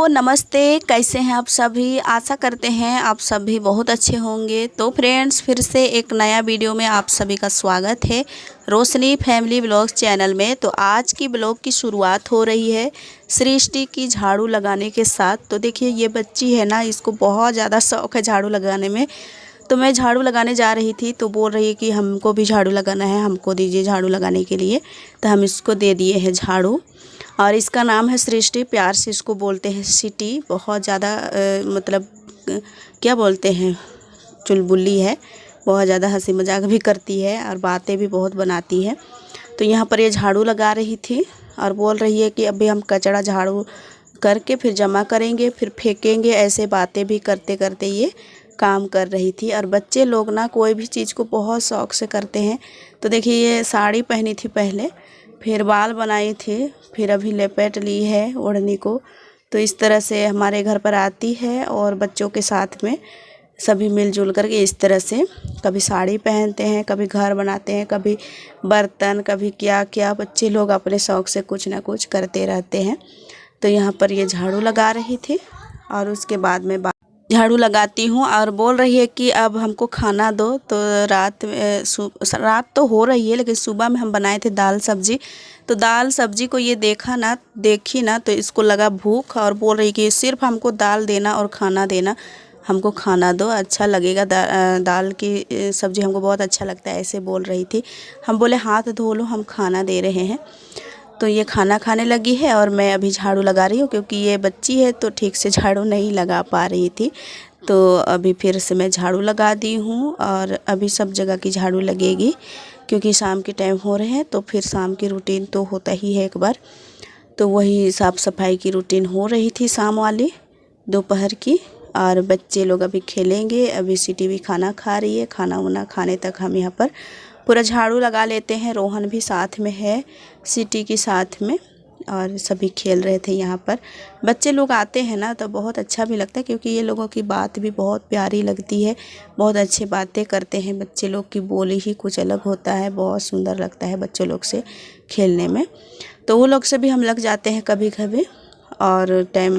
Hello नमस्ते, कैसे हैं आप सभी। आशा करते हैं आप सभी बहुत अच्छे होंगे। तो फ्रेंड्स, फिर से एक नया वीडियो में आप सभी का स्वागत है रोशनी फैमिली ब्लॉग्स चैनल में। तो आज की ब्लॉग की शुरुआत हो रही है सृष्टि की झाड़ू लगाने के साथ। तो देखिए, ये बच्ची है ना, इसको बहुत ज़्यादा शौक़ है झाड़ू लगाने में। तो मैं झाड़ू लगाने जा रही थी तो बोल रही है कि हमको भी झाड़ू लगाना है, हमको दीजिए झाड़ू लगाने के लिए। तो हम इसको दे दिए हैं झाड़ू। और इसका नाम है सृष्टि, प्यार से इसको बोलते हैं सिटी। बहुत ज़्यादा मतलब क्या बोलते हैं, चुलबुली है, बहुत ज़्यादा हंसी मजाक भी करती है और बातें भी बहुत बनाती है। तो यहाँ पर ये झाड़ू लगा रही थी और बोल रही है कि अभी हम कचरा झाड़ू करके फिर जमा करेंगे, फिर फेंकेंगे। ऐसे बातें भी करते करते ये काम कर रही थी। और बच्चे लोग ना कोई भी चीज़ को बहुत शौक़ से करते हैं। तो देखिए, ये साड़ी पहनी थी पहले, फिर बाल बनाई थी, फिर अभी लपेट ली है ओढ़नी को। तो इस तरह से हमारे घर पर आती है और बच्चों के साथ में सभी मिलजुल करके इस तरह से कभी साड़ी पहनते हैं, कभी घर बनाते हैं, कभी बर्तन, कभी क्या क्या। बच्चे लोग अपने शौक़ से कुछ ना कुछ करते रहते हैं। तो यहाँ पर ये झाड़ू लगा रही थी और उसके बाद में झाड़ू लगाती हूँ और बोल रही है कि अब हमको खाना दो। तो रात तो हो रही है, लेकिन सुबह में हम बनाए थे दाल सब्जी। तो दाल सब्जी को ये देखी ना तो इसको लगा भूख और बोल रही कि सिर्फ हमको दाल देना और खाना देना, हमको खाना दो, अच्छा लगेगा। दाल की सब्ज़ी हमको बहुत अच्छा लगता है, ऐसे बोल रही थी। हम बोले हाथ धो लो, हम खाना दे रहे हैं। तो ये खाना खाने लगी है और मैं अभी झाड़ू लगा रही हूँ, क्योंकि ये बच्ची है तो ठीक से झाड़ू नहीं लगा पा रही थी। तो अभी फिर से मैं झाड़ू लगा दी हूँ और अभी सब जगह की झाड़ू लगेगी, क्योंकि शाम के टाइम हो रहे हैं। तो फिर शाम की रूटीन तो होता ही है एक बार। तो वही साफ़ सफाई की रूटीन हो रही थी शाम वाली, दोपहर की। और बच्चे लोग अभी खेलेंगे। अभी सिटी भी खाना खा रही है। खाना वाना खाने तक हम यहाँ पर पूरा झाड़ू लगा लेते हैं। रोहन भी साथ में है सिटी के साथ में, और सभी खेल रहे थे यहाँ पर। बच्चे लोग आते हैं ना तो बहुत अच्छा भी लगता है, क्योंकि ये लोगों की बात भी बहुत प्यारी लगती है। बहुत अच्छी बातें करते हैं बच्चे लोग की बोली ही कुछ अलग होता है। बहुत सुंदर लगता है बच्चों लोग से खेलने में। तो वो लोग से भी हम लग जाते हैं कभी कभी, और टाइम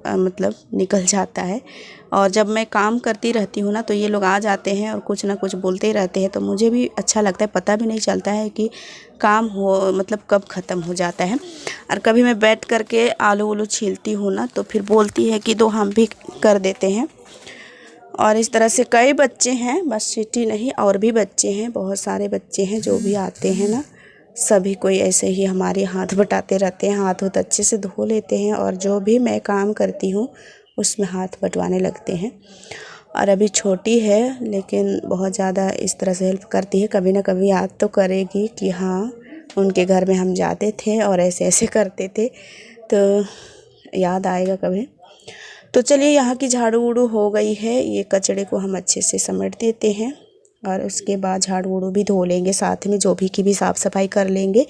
मतलब निकल जाता है। और जब मैं काम करती रहती हूँ ना तो ये लोग आ जाते हैं और कुछ ना कुछ बोलते ही रहते हैं। तो मुझे भी अच्छा लगता है, पता भी नहीं चलता है कि काम हो मतलब कब ख़त्म हो जाता है। और कभी मैं बैठ करके आलू उलू छीलती हूँ ना तो फिर बोलती है कि दो, हम भी कर देते हैं। और इस तरह से कई बच्चे हैं, बस सिटी नहीं और भी बच्चे हैं, बहुत सारे बच्चे हैं जो भी आते हैं ना, सभी कोई ऐसे ही हमारे हाथ बटाते रहते हैं। हाथ होत अच्छे से धो लेते हैं और जो भी मैं काम करती हूँ उसमें हाथ बटवाने लगते हैं। और अभी छोटी है लेकिन बहुत ज़्यादा इस तरह से हेल्प करती है। कभी ना कभी याद तो करेगी कि हाँ, उनके घर में हम जाते थे और ऐसे ऐसे करते थे, तो याद आएगा कभी। तो चलिए, यहाँ की झाड़ू उड़ू हो गई है। ये कचड़े को हम अच्छे से समेट देते हैं और उसके बाद झाड़ू उड़ू भी धो लेंगे, साथ में जो भी की भी साफ़ सफाई कर लेंगे।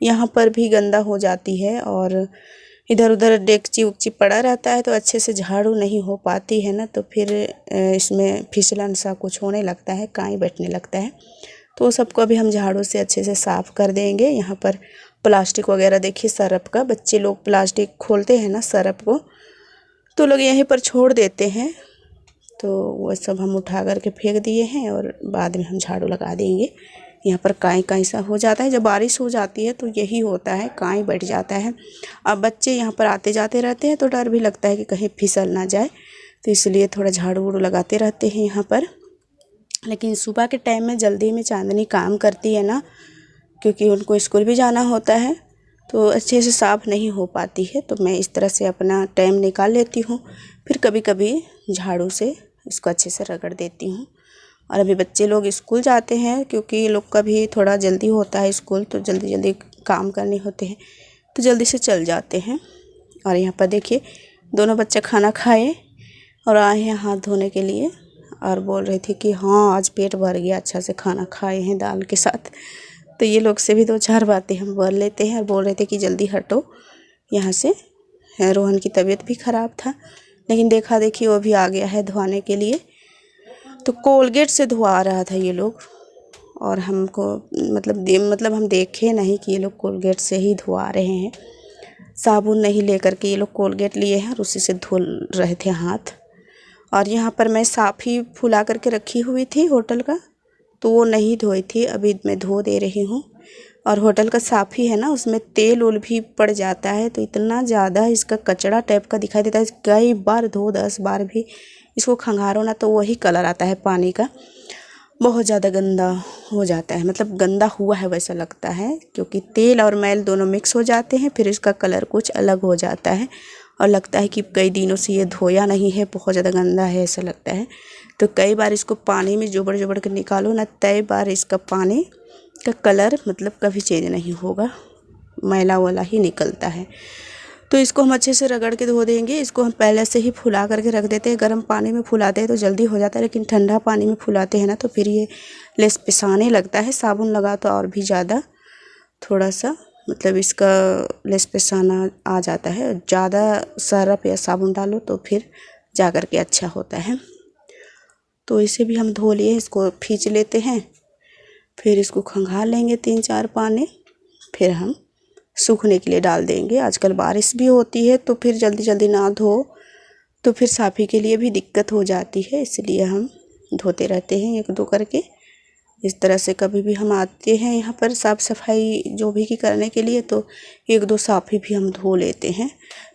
यहाँ पर भी गंदा हो जाती है और इधर उधर डेगची उगची पड़ा रहता है, तो अच्छे से झाड़ू नहीं हो पाती है ना। तो फिर इसमें फिसलन सा कुछ होने लगता है, काई बैठने लगता है। तो सबको अभी हम झाड़ू से अच्छे से साफ़ कर देंगे। यहाँ पर प्लास्टिक वगैरह देखिए, सरफ का, बच्चे लोग प्लास्टिक खोलते हैं ना सरफ को, तो लोग यहीं पर छोड़ देते हैं। तो वो सब हम उठा करके फेंक दिए हैं और बाद में हम झाड़ू लगा देंगे। यहाँ पर काई सा हो जाता है, जब बारिश हो जाती है तो यही होता है, काई बैठ जाता है। अब बच्चे यहाँ पर आते जाते रहते हैं तो डर भी लगता है कि कहीं फिसल ना जाए, तो इसलिए थोड़ा झाड़ू उड़ू लगाते रहते हैं यहाँ पर। लेकिन सुबह के टाइम में जल्दी में चांदनी काम करती है ना, क्योंकि उनको स्कूल भी जाना होता है, तो अच्छे से साफ़ नहीं हो पाती है। तो मैं इस तरह से अपना टाइम निकाल लेती हूँ, फिर कभी कभी झाड़ू से इसको अच्छे से रगड़ देती हूँ। और अभी बच्चे लोग स्कूल जाते हैं, क्योंकि ये लोग का भी थोड़ा जल्दी होता है स्कूल, तो जल्दी जल्दी काम करने होते हैं तो जल्दी से चल जाते हैं। और यहाँ पर देखिए, दोनों बच्चे खाना खाए और आए हैं हाथ धोने के लिए, और बोल रही थी कि हाँ, आज पेट भर गया, अच्छा से खाना खाए हैं दाल के साथ। तो ये लोग से भी दो चार बातें हम बोल लेते हैं और बोल रहे थे कि जल्दी हटो यहाँ से। रोहन की तबीयत भी ख़राब था, लेकिन देखा देखी वो भी आ गया है धोने के लिए। तो कोलगेट से धुआ रहा था ये लोग, और हमको मतलब हम देखे नहीं कि ये लोग कोलगेट से ही धुआ रहे हैं। साबुन नहीं लेकर के ये लोग कोलगेट लिए हैं और उसी से धो रहे थे हाथ। और यहाँ पर मैं साफ़ी फुला करके रखी हुई थी होटल का, तो वो नहीं धोई थी, अभी मैं धो दे रही हूँ। और होटल का साफ़ी है ना, उसमें तेल उल भी पड़ जाता है, तो इतना ज़्यादा इसका कचरा टाइप का दिखाई देता है। कई बार धो 10 बार भी इसको खंगारो ना तो वही कलर आता है पानी का, बहुत ज़्यादा गंदा हो जाता है, मतलब गंदा हुआ है वैसा लगता है, क्योंकि तेल और मैल दोनों मिक्स हो जाते हैं, फिर इसका कलर कुछ अलग हो जाता है और लगता है कि कई दिनों से ये धोया नहीं है, बहुत ज़्यादा गंदा है ऐसा लगता है। तो कई बार इसको पानी में जोबड़ जोबड़ के निकालो ना, कई बार इसका पानी का कलर मतलब कभी चेंज नहीं होगा, मैला वाला ही निकलता है। तो इसको हम अच्छे से रगड़ के धो देंगे। इसको हम पहले से ही फुला करके रख देते हैं। गर्म पानी में फुलाते हैं तो जल्दी हो जाता है, लेकिन ठंडा पानी में फुलाते हैं ना तो फिर ये लेस पिसाने लगता है। साबुन लगा तो और भी ज़्यादा थोड़ा सा मतलब इसका लेस पिसाना आ जाता है। ज़्यादा सरफ या साबुन डालो तो फिर जा कर के अच्छा होता है। तो इसे भी हम धो लिए, इसको खींच लेते हैं, फिर इसको खंगाल लेंगे 3-4 पानी, फिर हम सूखने के लिए डाल देंगे। आजकल बारिश भी होती है तो फिर जल्दी जल्दी ना धो तो फिर साफ़ी के लिए भी दिक्कत हो जाती है, इसलिए हम धोते रहते हैं 1-2 करके। इस तरह से कभी भी हम आते हैं यहाँ पर साफ़ सफाई जो भी की करने के लिए तो 1-2 साफ़ी भी हम धो लेते हैं,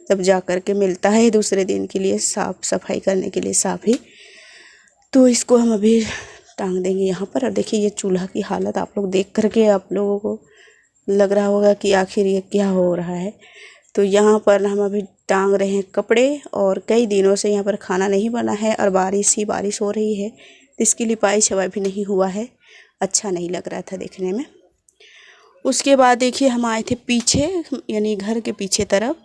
तब जा कर के मिलता है दूसरे दिन के लिए साफ़ सफाई करने के लिए साफ़ी। तो इसको हम अभी टांग देंगे यहाँ पर। और देखिए ये चूल्हा की हालत आप लोग देख करके आप लोगों को लग रहा होगा कि आखिर ये क्या हो रहा है। तो यहाँ पर हम अभी टांग रहे हैं कपड़े, और कई दिनों से यहाँ पर खाना नहीं बना है और बारिश ही बारिश हो रही है, तो इसकी लिपाई छवाई भी नहीं हुआ है, अच्छा नहीं लग रहा था देखने में। उसके बाद देखिए हम आए थे पीछे, यानी घर के पीछे तरफ,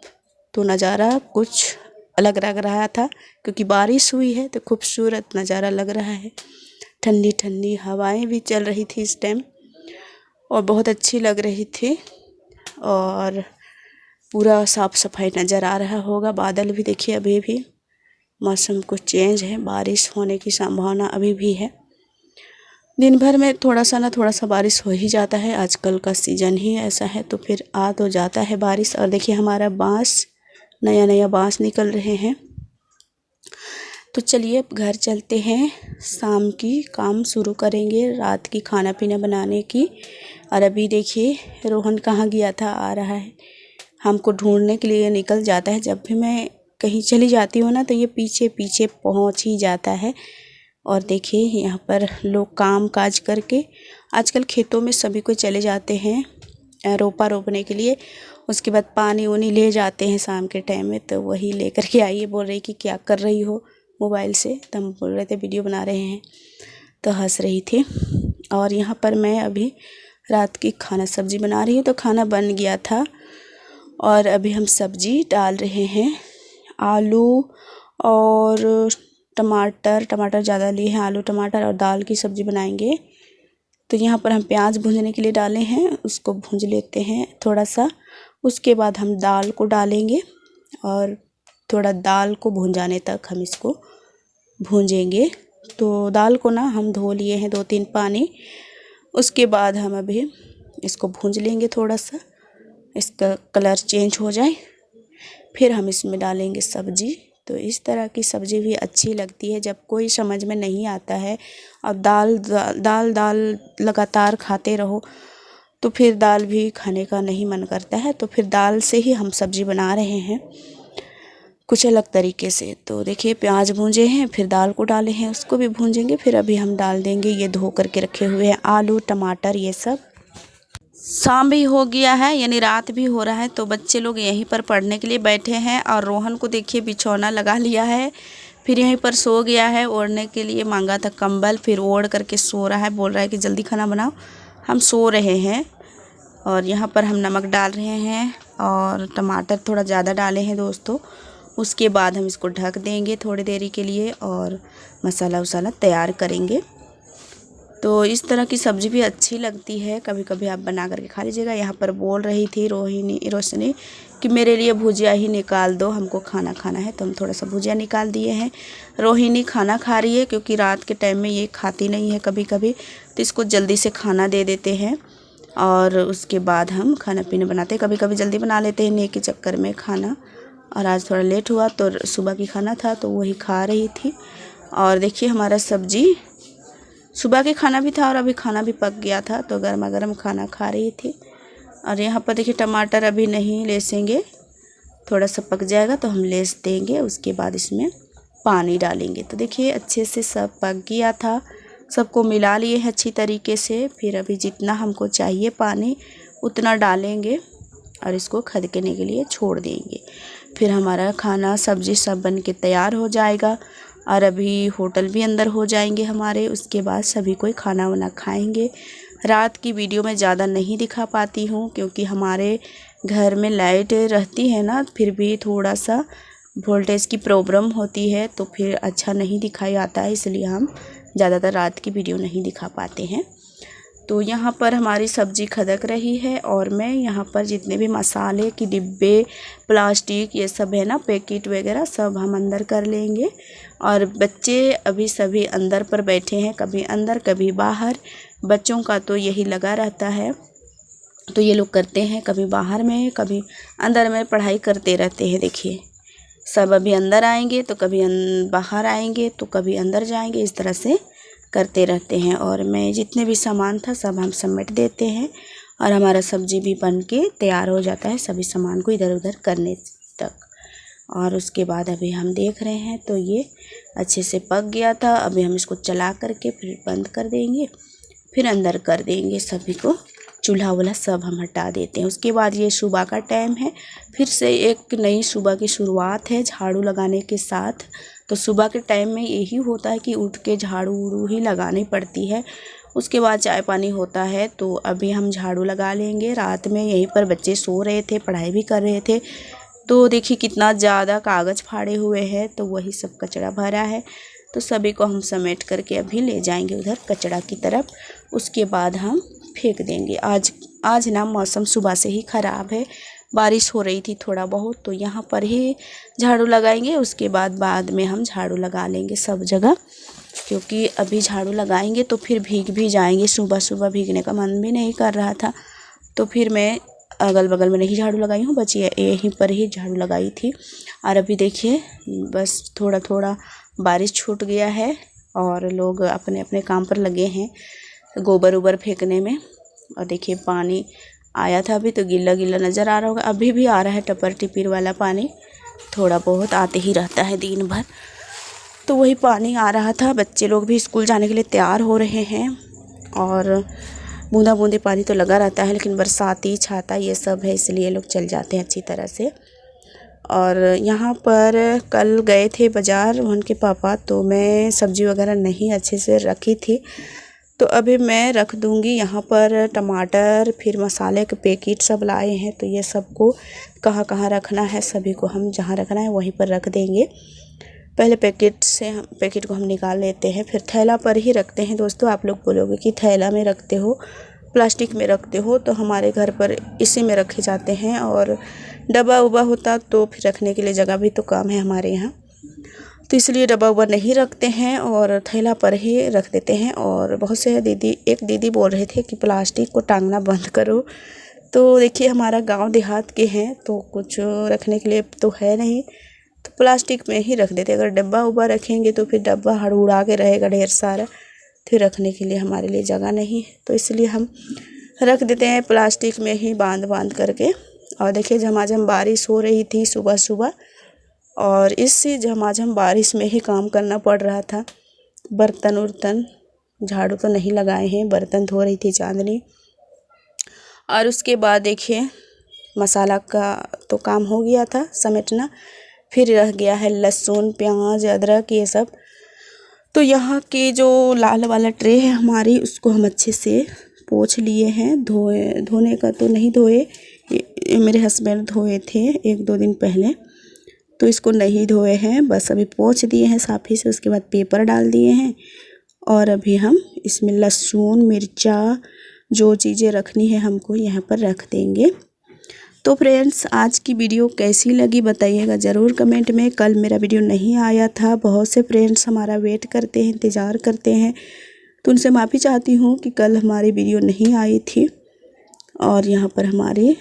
तो नज़ारा कुछ अलग लग रहा था क्योंकि बारिश हुई है तो खूबसूरत नज़ारा लग रहा है। ठंडी ठंडी हवाएं भी चल रही थी इस टाइम और बहुत अच्छी लग रही थी, और पूरा साफ़ सफाई नज़र आ रहा होगा। बादल भी देखिए, अभी भी मौसम कुछ चेंज है, बारिश होने की संभावना अभी भी है। दिन भर में थोड़ा सा बारिश हो ही जाता है, आजकल का सीज़न ही ऐसा है, तो फिर आ तो जाता है बारिश। और देखिए हमारा बांस, नया बांस निकल रहे हैं। तो चलिए अब घर चलते हैं, शाम की काम शुरू करेंगे, रात की खाना पीना बनाने की। और अभी देखिए रोहन कहाँ गया था, आ रहा है, हमको ढूंढने के लिए निकल जाता है। जब भी मैं कहीं चली जाती हूँ ना तो ये पीछे पीछे पहुँच ही जाता है। और देखिए यहाँ पर लोग काम काज करके, आजकल खेतों में सभी को चले जाते हैं रोपा रोपने के लिए, उसके बाद पानी उनी ले जाते हैं शाम के टाइम में, तो वही लेकर के आइए। बोल रही कि क्या कर रही हो मोबाइल से, तो हम बोल रहे थे वीडियो बना रहे हैं, तो हंस रही थी। और यहाँ पर मैं अभी रात की खाना सब्ज़ी बना रही हूँ, तो खाना बन गया था और अभी हम सब्ज़ी डाल रहे हैं। आलू और टमाटर ज़्यादा लिए हैं, आलू टमाटर और दाल की सब्ज़ी बनाएंगे। तो यहाँ पर हम प्याज भूनने के लिए डाले हैं, उसको भूंज लेते हैं थोड़ा सा। उसके बाद हम दाल को डालेंगे और थोड़ा दाल को भून जाने तक हम इसको भूंजेंगे। तो दाल को ना हम धो लिए हैं 2-3 पानी, उसके बाद हम अभी इसको भूंज लेंगे, थोड़ा सा इसका कलर चेंज हो जाए, फिर हम इसमें डालेंगे सब्ज़ी। तो इस तरह की सब्ज़ी भी अच्छी लगती है जब कोई समझ में नहीं आता है और दाल लगातार खाते रहो तो फिर दाल भी खाने का नहीं मन करता है। तो फिर दाल से ही हम सब्ज़ी बना रहे हैं कुछ अलग तरीके से। तो देखिए प्याज भूंजे हैं, फिर दाल को डाले हैं, उसको भी भूंजेंगे, फिर अभी हम डाल देंगे ये धो करके रखे हुए हैं आलू टमाटर ये सब। शाम भी हो गया है, यानी रात भी हो रहा है, तो बच्चे लोग यहीं पर पढ़ने के लिए बैठे हैं। और रोहन को देखिए बिछौना लगा लिया है, फिर यहीं पर सो गया है। ओढ़ने के लिए मांगा था कंबल, फिर ओढ़ करके सो रहा है, बोल रहा है कि जल्दी खाना बनाओ, हम सो रहे हैं। और यहाँ पर हम नमक डाल रहे हैं और टमाटर थोड़ा ज़्यादा डाले हैं दोस्तों। उसके बाद हम इसको ढक देंगे थोड़ी देरी के लिए और मसाला वसाला तैयार करेंगे। तो इस तरह की सब्ज़ी भी अच्छी लगती है, कभी कभी आप बना करके खा लीजिएगा। यहाँ पर बोल रही थी रोशनी कि मेरे लिए भुजिया ही निकाल दो, हमको खाना खाना है, तो हम थोड़ा सा भुजिया निकाल दिए हैं। रोहिणी खाना खा रही है क्योंकि रात के टाइम में ये खाती नहीं है कभी कभी, तो इसको जल्दी से खाना दे देते हैं। और उसके बाद हम खाना पीना बनाते हैं। कभी कभी जल्दी बना लेते हैं नेक के चक्कर में खाना, और आज थोड़ा लेट हुआ तो सुबह की खाना था तो वही खा रही थी। और देखिए हमारा सब्जी सुबह के खाना भी था और अभी खाना भी पक गया था, तो गर्मा गर्म खाना खा रही थी। और यहाँ पर देखिए टमाटर अभी नहीं लेसेंगे, थोड़ा सा पक जाएगा तो हम लेस देंगे, उसके बाद इसमें पानी डालेंगे। तो देखिए अच्छे से सब पक गया था, सबको मिला लिए हैं अच्छी तरीके से। फिर अभी जितना हमको चाहिए पानी उतना डालेंगे और इसको खदकने के लिए छोड़ देंगे। फिर हमारा खाना सब्जी सब बन के तैयार हो जाएगा और अभी होटल भी अंदर हो जाएंगे हमारे। उसके बाद सभी कोई खाना वाना खाएंगे। रात की वीडियो में ज़्यादा नहीं दिखा पाती हूँ क्योंकि हमारे घर में लाइट रहती है ना, फिर भी थोड़ा सा वोल्टेज की प्रॉब्लम होती है तो फिर अच्छा नहीं दिखाई आता है, इसलिए हम ज़्यादातर रात की वीडियो नहीं दिखा पाते हैं। तो यहाँ पर हमारी सब्ज़ी खदक रही है और मैं यहाँ पर जितने भी मसाले की डिब्बे, प्लास्टिक ये सब है ना, पैकेट वगैरह सब हम अंदर कर लेंगे। और बच्चे अभी सभी अंदर पर बैठे हैं, कभी अंदर कभी बाहर। बच्चों का तो यही लगा रहता है, तो ये लोग करते हैं कभी बाहर में कभी अंदर में पढ़ाई करते रहते हैं। देखिए सब अभी अंदर आएंगे तो कभी बाहर आएंगे तो कभी अंदर जाएंगे, इस तरह से करते रहते हैं। और मैं जितने भी सामान था सब हम समेट देते हैं और हमारा सब्जी भी बन के तैयार हो जाता है सभी सामान को इधर उधर करने तक। और उसके बाद अभी हम देख रहे हैं तो ये अच्छे से पक गया था। अभी हम इसको चला करके फिर बंद कर देंगे, फिर अंदर कर देंगे सभी को। चूल्हा वाला सब हम हटा देते हैं। उसके बाद ये सुबह का टाइम है, फिर से एक नई सुबह की शुरुआत है झाड़ू लगाने के साथ। तो सुबह के टाइम में यही होता है कि उठ के झाड़ू उड़ू ही लगानी पड़ती है, उसके बाद चाय पानी होता है। तो अभी हम झाड़ू लगा लेंगे। रात में यहीं पर बच्चे सो रहे थे, पढ़ाई भी कर रहे थे, तो देखिए कितना ज़्यादा कागज़ फाड़े हुए हैं, तो वही सब कचरा भरा है। तो सभी को हम समेट करके अभी ले जाएंगे उधर कचरा की तरफ, उसके बाद हम फेंक देंगे। आज ना मौसम सुबह से ही ख़राब है, बारिश हो रही थी थोड़ा बहुत, तो यहाँ पर ही झाड़ू लगाएंगे। उसके बाद में हम झाड़ू लगा लेंगे सब जगह, क्योंकि अभी झाड़ू लगाएंगे तो फिर भीग भी जाएंगे। सुबह सुबह भीगने का मन भी नहीं कर रहा था, तो फिर मैं अगल बगल में नहीं झाड़ू लगाई हूँ, बस यहीं पर ही झाड़ू लगाई थी। और अभी देखिए बस थोड़ा थोड़ा बारिश छूट गया है और लोग अपने अपने काम पर लगे हैं गोबर उबर फेंकने में। और देखिए पानी आया था अभी तो गिल्ला गिल्ला नज़र आ रहा होगा, अभी भी आ रहा है टपर टिपिर वाला पानी, थोड़ा बहुत आते ही रहता है दिन भर। तो वही पानी आ रहा था। बच्चे लोग भी स्कूल जाने के लिए तैयार हो रहे हैं और बूंदा बूंदी पानी तो लगा रहता है, लेकिन बरसाती छाता ये सब है इसलिए लोग चल जाते हैं अच्छी तरह से। और यहाँ पर कल गए थे बाज़ार उनके पापा, तो मैं सब्ज़ी वगैरह नहीं अच्छे से रखी थी, तो अभी मैं रख दूँगी। यहाँ पर टमाटर फिर मसाले के पैकेट सब लाए हैं, तो ये सबको कहाँ कहाँ रखना है सभी को हम जहाँ रखना है वहीं पर रख देंगे। पहले पैकेट को हम निकाल लेते हैं, फिर थैला पर ही रखते हैं। दोस्तों आप लोग बोलोगे कि थैला में रखते हो, प्लास्टिक में रखते हो, तो हमारे घर पर इसी में रखे जाते हैं। और डब्बा उब्बा होता तो फिर रखने के लिए जगह भी तो कम है हमारे यहाँ, तो इसलिए डब्बा उब्बा नहीं रखते हैं और थैला पर ही रख देते हैं। और बहुत से एक दीदी बोल रहे थे कि प्लास्टिक को टांगना बंद करो, तो देखिए हमारा गांव देहात के हैं तो कुछ रखने के लिए तो है नहीं, तो प्लास्टिक में ही रख देते। अगर डब्बा उब्बा रखेंगे तो फिर डब्बा हड़ुड़ा के रहेगा ढेर सारा, फिर रखने के लिए हमारे लिए जगह नहीं है, तो इसलिए हम रख देते हैं प्लास्टिक में ही बांध करके। और देखिए झमाझम बारिश हो रही थी सुबह सुबह, और इस झमाझम बारिश में ही काम करना पड़ रहा था। बर्तन उर्तन झाड़ू तो नहीं लगाए हैं, बर्तन धो रही थी चांदनी। और उसके बाद देखिए मसाला का तो काम हो गया था समेटना, फिर रह गया है लहसुन प्याज अदरक ये सब। तो यहाँ की जो लाल वाला ट्रे है हमारी, उसको हम अच्छे से पोंछ लिए हैं। धोने का तो नहीं धोए, मेरे हस्बैंड धोए थे 1-2 दिन पहले, तो इसको नहीं धोए हैं, बस अभी पोंछ दिए हैं साफ़ी से। उसके बाद पेपर डाल दिए हैं और अभी हम इसमें लहसुन मिर्चा जो चीज़ें रखनी है हमको यहाँ पर रख देंगे। तो फ्रेंड्स आज की वीडियो कैसी लगी बताइएगा ज़रूर कमेंट में। कल मेरा वीडियो नहीं आया था, बहुत से फ्रेंड्स हमारा वेट करते हैं, इंतज़ार करते हैं, तो उनसे माफ़ी चाहती हूँ कि कल हमारी वीडियो नहीं आई थी। और यहाँ पर हमारी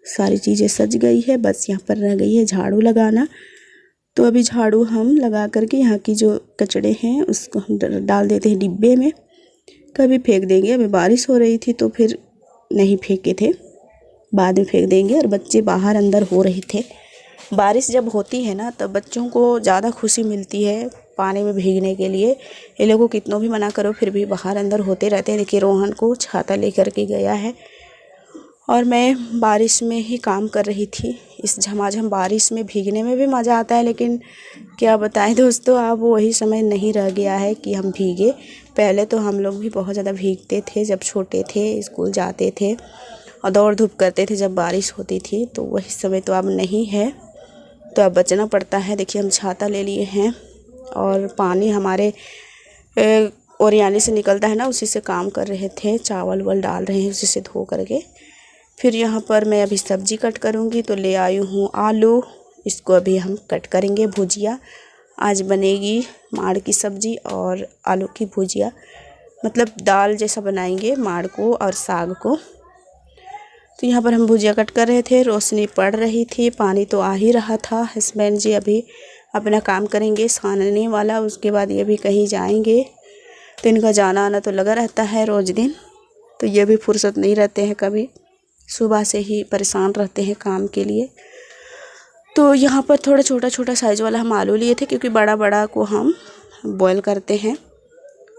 सारी चीज़ें सज गई है, बस यहाँ पर रह गई है झाड़ू लगाना। तो अभी झाड़ू हम लगा करके यहाँ की जो कचड़े हैं उसको हम डाल देते हैं डिब्बे में, कभी फेंक देंगे। अभी बारिश हो रही थी तो फिर नहीं फेंके थे, बाद में फेंक देंगे। और बच्चे बाहर अंदर हो रहे थे। बारिश जब होती है ना तब बच्चों को ज़्यादा खुशी मिलती है पानी में भीगने के लिए। ये लोगों को कितना भी मना करो फिर भी बाहर अंदर होते रहते हैं। देखिए रोहन को छाता लेकर के गया है और मैं बारिश में ही काम कर रही थी। इस झमाझम बारिश में भीगने में भी मज़ा आता है, लेकिन क्या बताएं दोस्तों, अब वही समय नहीं रह गया है कि हम भीगे। पहले तो हम लोग भी बहुत ज़्यादा भीगते थे जब छोटे थे, स्कूल जाते थे और दौड़ धूप करते थे जब बारिश होती थी। तो वही समय तो अब नहीं है, तो अब बचना पड़ता है। देखिए हम छाता ले लिए हैं और पानी हमारे ओरियाने से निकलता है ना, उसी से काम कर रहे थे। चावल वावल डाल रहे हैं उसी से धो करके। फिर यहाँ पर मैं अभी सब्ज़ी कट करूँगी, तो ले आई हूँ आलू। इसको अभी हम कट करेंगे भुजिया। आज बनेगी माड़ की सब्ज़ी और आलू की भुजिया, मतलब दाल जैसा बनाएंगे माड़ को और साग को। तो यहाँ पर हम भुजिया कट कर रहे थे, रोशनी पड़ रही थी, पानी तो आ ही रहा था। हस्बैंड जी अभी अपना काम करेंगे सानने वाला, उसके बाद ये भी कहीं जाएंगे। तो इनका जाना आना तो लगा रहता है रोज़ दिन, तो ये भी फुर्सत नहीं रहते हैं, कभी सुबह से ही परेशान रहते हैं काम के लिए। तो यहाँ पर थोड़ा छोटा छोटा साइज़ वाला हम आलू लिए थे, क्योंकि बड़ा बड़ा को हम बॉयल करते हैं,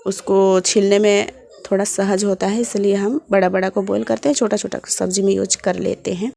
उसको छीलने में थोड़ा सहज होता है, इसलिए हम बड़ा बड़ा को बॉयल करते हैं, छोटा छोटा सब्ज़ी में यूज कर लेते हैं।